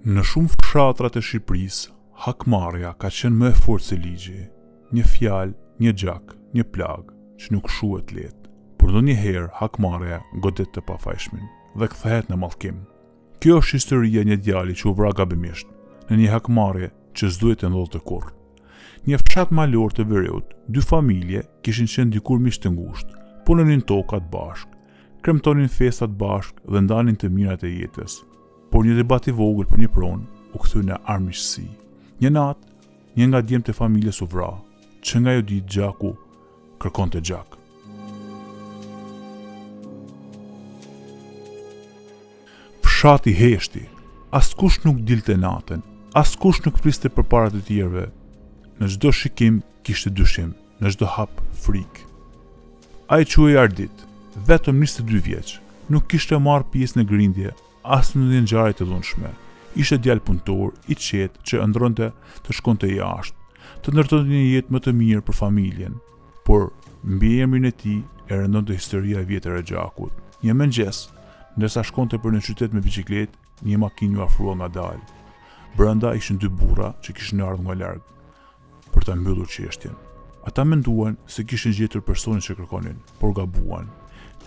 Në shumë fshatrat e Shqipërisë, hakmarrja ka qenë më e fortë se ligji. Një fjalë, një gjak, një plagë që nuk shuhet lehtë, por ndonjëherë hakmarrja godet të pafajshmin dhe kthehet në mallkim. Kjo është historia e një djali që u vra gabimisht në një hakmarrje që s'duhet të ndodhte kurrë. Një fshat malor të Veriut, dy familje kishin qenë dikur miq të ngushtë, punonin tokat bashkë, kremtonin festat bashkë dhe ndanin të mirat e jetës. Por një debat i vogël për një pronë u kthy në armiqësi. Një natë, një nga djemtë e familjes u vra, që nga ajo ditë gjaku kërkonte gjak. Fshati heshti, askush nuk dilte natën, askush nuk priste përpara të tjerëve. Në çdo shikim kishte dyshim, në çdo hap frikë. Ai quhej Ardit, vetëm 22 vjeç, nuk kishte marrë pjesë në grindje as në një ngjarje të dhunshme. Ishte djalë punëtor, i qetë që ëndronte të shkonte jashtë, të ndërtonte një jetë më të mirë për familjen, por mbi emrin e tij e rëndonte historia e vjetër e gjakut. Një mëngjes, ndërsa shkonte për në qytet me biçikletë, një makinë u afrua ngadalë. Brenda ishin dy burra që kishin ardhur nga larg për ta mbyllur çështjen. Ata menduan se kishin gjetur personin që kërkonin, por gabuan.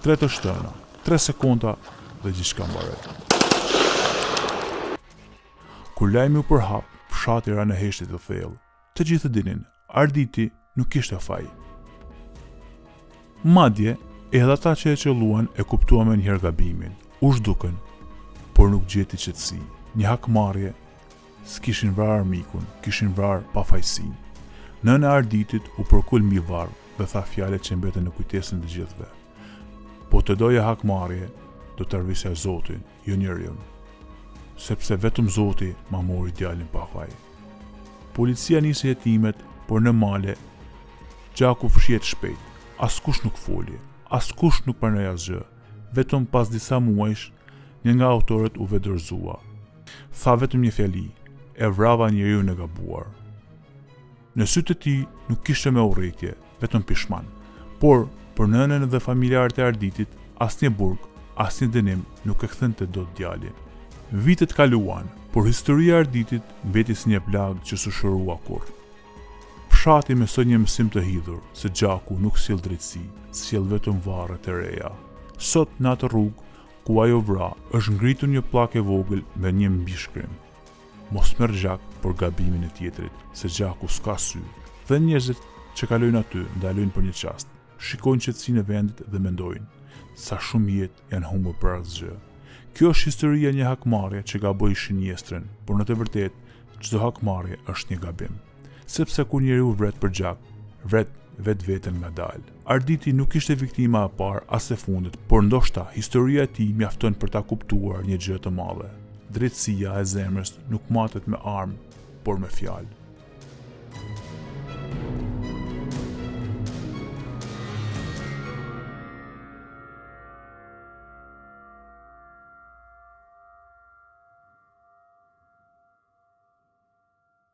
3 të shtëna, 3 sekonda dhe gjithçka mbaroi. Kur lajmi u përhap, fshati ra në heshtje të thellë. Të gjithë dinin, Arditi nuk kishte faj. Madje, edhe ata që e qelluan e kuptuan me njëherë gabimin, u zhdukën, por nuk gjeti qetësi. Një hakmarrje, s'kishin vrarë armikun, kishin vrarë pafajësinë. Nëna e Arditit u përkul mbi varr dhe tha fjalët që mbeten në kujtesën të gjithëve. Po të doja hakmarrje, do të arvisja Zotin, jo njeriu, sepse vetëm Zoti ma mori djalin pa faj. Policia nisi hetimet, por në male, gjaku fshihet shpejt. Askush nuk foli, askush nuk pranoi asgjë. Vetëm pas disa muajsh, një nga autorët u vedërzua. Tha vetëm një fjali, e vrava njeriu e gabuar. Në sytë e tij nuk kishte me urrëtie, vetëm pishman. Por për nënën dhe familjarët e Arditit, asnjë burg, asnjë dënim nuk e kthente dot djalin. Vitet kaluan, por historia e Arditit mbeti si një plagë që s'u shërua kurrë. Fshati mësoi një mësim të hidhur, se gjaku nuk sjell drejtësi, sjell vetëm varre të reja. Sot në atë rrugë ku ajo vra, është ngritur një pllakë e vogël me një mbishkrim. Mos merr gjak për gabimin e tjetrit, se gjaku s'ka sy. Dhe njerëzit që kalojnë aty ndalojnë për një çast, shikojnë qetësinë e vendit dhe mendojnë, sa shumë jetë janë humbur për asgjë. Kjo është historia e një hakmarrje që gaboi shinjestrën, por në të vërtetë çdo hakmarrje është një gabim. Sepse kur njeriu vret për gjak, vret vetveten ngadalë. Arditi nuk ishte viktima e parë as e fundit, por ndoshta historia e tij mjafton për ta kuptuar një gjë të madhe. Drejtësia e zemrës nuk matet me armë, por me fjalë.